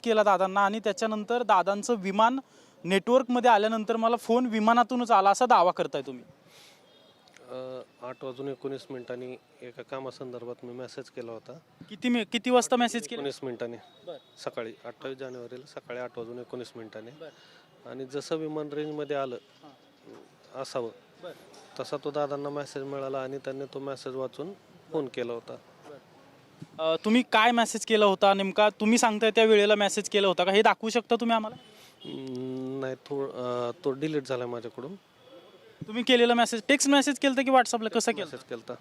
केला दादांना आणि त्याच्यानंतर दादांचं विमान नेटवर्कमध्ये आल्यानंतर मला फोन विमानातूनच आला असा दावा करताय तुम्ही. 8:19 एका कामासंदर्भात मी मेसेज केला होता. किती वाजता मेसेज केला? 19 सकाळी 28 जानेवारीला सकाळी 8:19 आणि जसं विमान रेंजमध्ये आलं असावं तसा तो दादांना मेसेज मिळाला आणि त्यांनी तो मेसेज वाचून फोन केला होता. तुम्ही काय मेसेज केला होता नेमका? तुम्ही सांगताय त्या वेळेला मेसेज केला होता का हे दाखवू शकता तुम्ही आम्हाला? नाही, तो डिलीट झाला माझ्याकडून. तुम्ही केलेला मेसेज टेक्स्ट मेसेज केलं की व्हॉट्सअपला कसं केलं? मेसेज केला.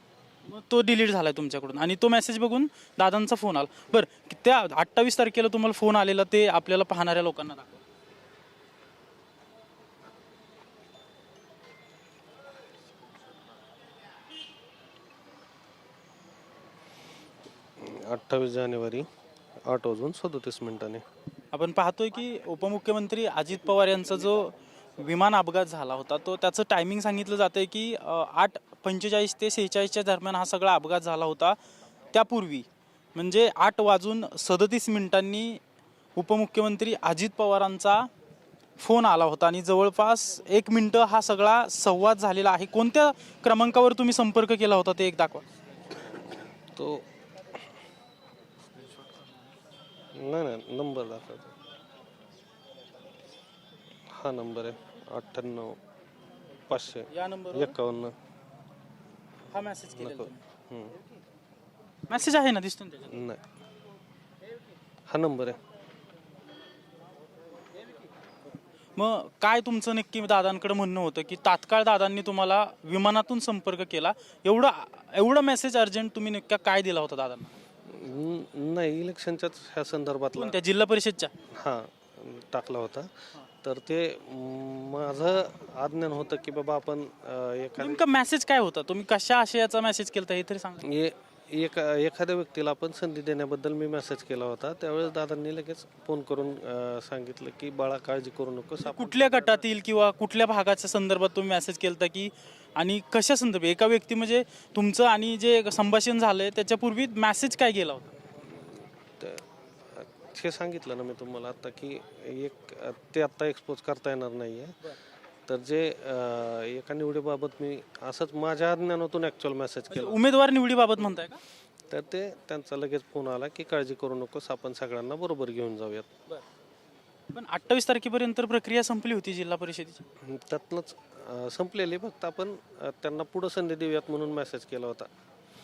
मग तो डिलीट झालाय तुमच्याकडून आणि तो मेसेज बघून दादांचा फोन आला. बरं, त्या 28 तारखेला तुम्हाला फोन आलेला ते आपल्याला पाहणाऱ्या लोकांना दाखवा. 28 जानेवारी 8:37 आपण पाहतोय की उपमुख्यमंत्री अजित पवार यांचा जो विमान अपघात झाला होता तो त्याचं टायमिंग सांगितलं जातंय की 8:45 ते 46च्या दरम्यान हा सगळा अपघात झाला होता. त्यापूर्वी म्हणजे 8:37 उपमुख्यमंत्री अजित पवारांचा फोन आला होता आणि जवळपास 1 मिनिटं हा सगळा संवाद झालेला आहे. कोणत्या क्रमांकावर तुम्ही संपर्क केला होता ते एक दाखवा. तो नाही नंबर दाखवतो. हा नंबर आहे 98 500 या नंबर 51. हा मेसेज केलेला नको. तुम्ही. मेसेज आहे ना, दिसतो ना त्याच्यात? नाही, हा नंबर आहे. मग काय तुमचं नक्की दादांकडे म्हणणं होतं की तात्काळ दादांनी तुम्हाला विमानातून संपर्क केला? एवढा मेसेज अर्जंट तुम्ही नक्की काय दिला होता दादांना? नाही, इलेक्शनच्याच ह्या संदर्भातला त्या जिल्हा परिषदच्या हा टाकला होता. तर ते माझं आज्ञान होतं की बाबा आपण नेमका मेसेज काय होता? तुम्ही कशा आशयाचा मेसेज केला हे तरी सांगा. एखाद्या व्यक्तीला आपण संधी देण्याबद्दल मी मेसेज केला होता. त्यावेळेस दादांनी लगेच फोन करून सांगितलं की बाळा काळजी करू नकोस. कुठल्या गटातील किंवा कुठल्या भागाच्या संदर्भात तुम्ही मेसेज केलता की आणि कशा संदर्भात? एका व्यक्ती म्हणजे तुमचं आणि जे संभाषण झालंय त्याच्यापूर्वी मेसेज काय गेला होता? हे सांगितलं ना मी तुम्हाला आता की ते आता एक्सपोज करता येणार नाहीये. तर जे एका निवडीबाबत मी असंच माझ्या अज्ञानातून ऍक्च्युअल मेसेज केला. उमेदवार निवडीबाबत म्हणताय का? तर ते त्यांचा लगेच फोन आला की काळजी करू नकोस, आपण सगळ्यांना बरोबर घेऊन जाऊयात. पण 28 तारखेपर्यंत प्रक्रिया संपली होती जिल्हा परिषदेची. त्यातनंच संपलेली, फक्त आपण त्यांना पुढे संधी देऊयात म्हणून मेसेज केला होता.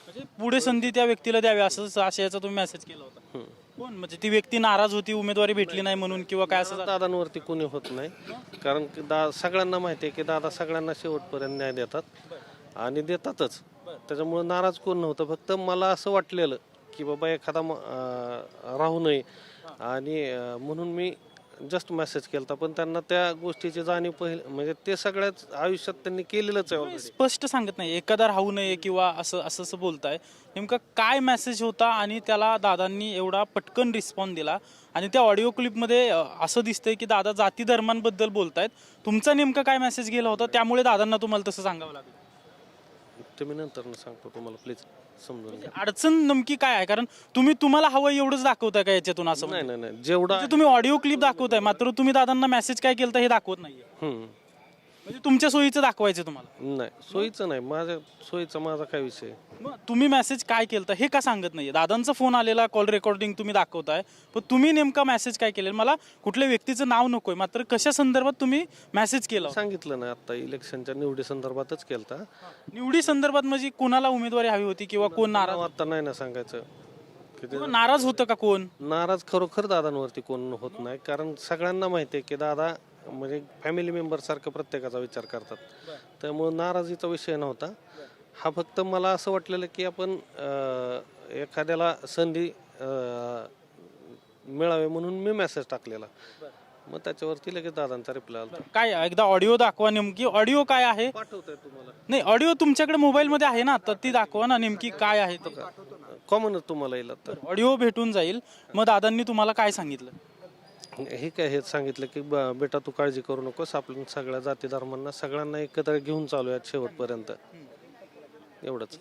म्हणजे पुढे संधी त्या व्यक्तीला द्यावी असं आशयाचा तुम्ही मेसेज केला होता. कोण म्हणजे ती व्यक्ती नाराज होती उमेदवारी भेटली नाही म्हणून किंवा काय असं? दादांवरती कोणी होत नाही, कारण की सगळ्यांना माहिती आहे की दादा सगळ्यांना शेवटपर्यंत न्याय देतात आणि देतातच. त्याच्यामुळे नाराज कोण नव्हतं. फक्त मला असं वाटलेलं की बाबा एखादा राहू नये आणि म्हणून मी जस्ट मेसेज केला. पण त्यांना त्या गोष्टीची जाणीव म्हणजे ते सगळ्याच आयुष्यात त्यांनी केलेलंच आहे. स्पष्ट सांगत नाही एखादा राहू नये किंवा असं बोलताय. नेमका काय मेसेज होता आणि त्याला दादांनी एवढा पटकन रिस्पॉन्स दिला? आणि त्या ऑडिओ क्लिपमध्ये असं दिसतंय की दादा जाती धर्मांबद्दल बोलतायत. तुमचा नेमका काय मेसेज गेला होता त्यामुळे दादांना तुम्हाला तसं सांगावं लागलं? ते मी नंतर सांगतो तुम्हाला, प्लीज समजून घ्या. अडचण नेमकी काय आहे? कारण तुम्हाला हवं एवढंच दाखवताय का याच्यातून? असं नाही, जेवढा तुम्ही ऑडिओ क्लिप दाखवताय मात्र तुम्ही दादांना मेसेज काय केलं हे दाखवत नाहीये. म्हणजे तुमच्या सोयीचं दाखवायचं तुम्हाला? नाही, सोयीचं नाही, माझ्या सोयीचा माझा काय विषय. मग तुम्ही मेसेज काय केलं हे का सांगत नाहीये? दादांचा फोन आलेला कॉल रेकॉर्डिंग तुम्ही दाखवताय, पण तुम्ही नेमका मेसेज काय केलेला? मला कुठल्या व्यक्तीचं नाव नकोय, मात्र कशा संदर्भात तुम्ही मेसेज केला? सांगितलं ना, आता इलेक्शनच्या निवडी संदर्भातच केलता. निवडी संदर्भात म्हणजे कोणाला उमेदवारी हवी होती किंवा कोण नाराज? आता नाही ना सांगायचं. नाराज होतं का कोण? नाराज खरोखर दादांवरती कोण होत नाही, कारण सगळ्यांना माहिती आहे की दादा म्हणजे फॅमिली मेंबर सारखं प्रत्येकाचा विचार करतात. त्यामुळे नाराजीचा विषय नव्हता हा. फक्त मला असं वाटलेलं की आपण एखाद्याला संधी मिळावी म्हणून मी मेसेज टाकलेला. मग त्याच्यावरती लगेच दादांचा रिप्लाय आला. काय एकदा ऑडिओ दाखवा, नेमकी ऑडिओ काय आहे? पाठवतोय तुम्हाला. नाही, ऑडिओ तुमच्याकडे मोबाईल मध्ये आहे ना, तर ती दाखवा ना नेमकी काय आहे. कॉमनच तुम्हाला येईल. तर ऑडिओ भेटून जाईल. मग दादांनी तुम्हाला काय सांगितलं? हे काय हेच सांगितलं की बेटा तू काळजी करू नकोस, आपण सगळ्या जाती धर्मांना सगळ्यांना एकत्र घेऊन चालूयात शेवटपर्यंत. एवढंच.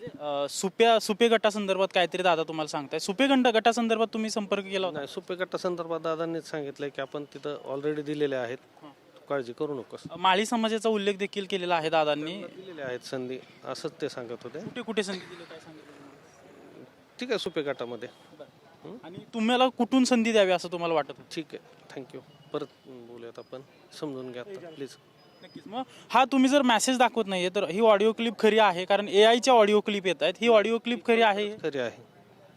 सुपे गटासंदर्भात काहीतरी दादा तुम्हाला सांगताय. सुपे गटासंदर्भात तुम्ही संपर्क केला होता? नाही, सुपे गटासंदर्भात दादांनीच सांगितलंय की आपण तिथं ऑलरेडी दिलेले आहेत, काळजी करू नकोस. माळी समाजाचा उल्लेख देखील केलेला आहे दादांनी. दिलेले आहेत संधी, असंच ते सांगत होते. कुठे कुठे संधी दिली काय सांगितलं? ठीक आहे, सुपे गटामध्ये. आणि तुम्हाला कुठून संधी द्यावी असं तुम्हाला वाटत होतं? ठीक आहे, थँक्यू. परत बोलूयात आपण, समजून घ्या प्लीज. नक्कीच. मग हा तुम्ही जर मेसेज दाखवत नाहीये तर ही ऑडिओ क्लिप खरी आहे? कारण एआयच्या ऑडिओ क्लिप येत आहेत, ही ऑडिओ क्लिप खरी आहे? खरी आहे,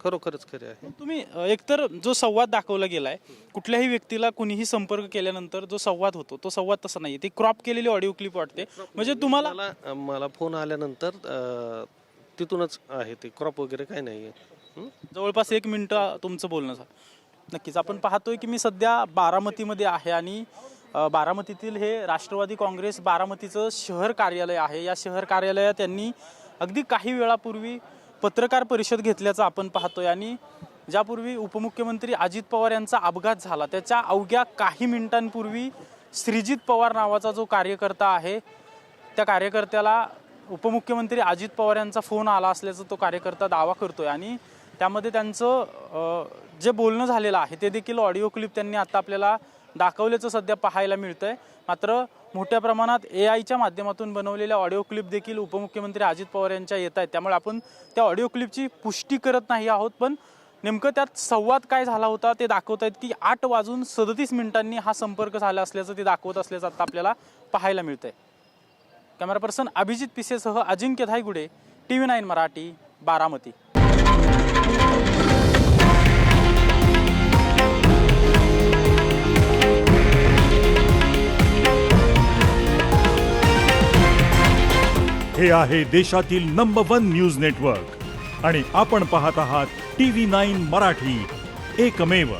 खरोखरच खरी आहे. तुम्ही एकतर जो संवाद दाखवला गेलाय, कुठल्याही व्यक्तीला कुणीही संपर्क केल्यानंतर जो संवाद होतो तो संवाद तसा नाही, ती क्रॉप केलेली ऑडिओ क्लिप वाटते. म्हणजे तुम्हाला मला फोन आल्यानंतर तिथूनच आहे, ते क्रॉप वगैरे काही नाही आहे. जवळपास 1 मिनिट तुमचं बोलणं झालं. नक्कीच. आपण पाहतोय की मी सध्या बारामतीमध्ये आहे आणि बारामतीतील हे राष्ट्रवादी काँग्रेस बारामतीचं शहर कार्यालय आहे. या शहर कार्यालयात त्यांनी अगदी काही वेळापूर्वी पत्रकार परिषद घेतल्याचं आपण पाहतोय आणि ज्यापूर्वी उपमुख्यमंत्री अजित पवार यांचा अपघात झाला त्याच्या अवघ्या काही मिनिटांपूर्वी श्रीजित पवार नावाचा जो कार्यकर्ता आहे त्या कार्यकर्त्याला उपमुख्यमंत्री अजित पवार यांचा फोन आला असल्याचा तो कार्यकर्ता दावा करतोय आणि त्यामध्ये त्यांचं जे बोलणं झालेलं आहे ते देखील ऑडिओ क्लिप त्यांनी आता आपल्याला दाखवल्याचं सध्या पाहायला मिळतंय. मात्र मोठ्या प्रमाणात एआयच्या माध्यमातून बनवलेल्या ऑडिओ क्लिप देखील उपमुख्यमंत्री अजित पवार यांच्या येत आहेत. त्यामुळे आपण त्या ऑडिओ क्लिपची पुष्टी करत नाही आहोत, पण नेमकं त्यात संवाद काय झाला होता ते दाखवत आहेत की 8:37 हा संपर्क झाला असल्याचं ते दाखवत असल्याचं आता आपल्याला पाहायला मिळतंय. कॅमेरा पर्सन अभिजित पिसेसह अजिंक्य धायगुडे, TV9 मराठी, बारामती. हे आहे देशातील नंबर 1 न्यूज नेटवर्क आणि आपण पाहत आहात TV9 मराठी, एकमेव.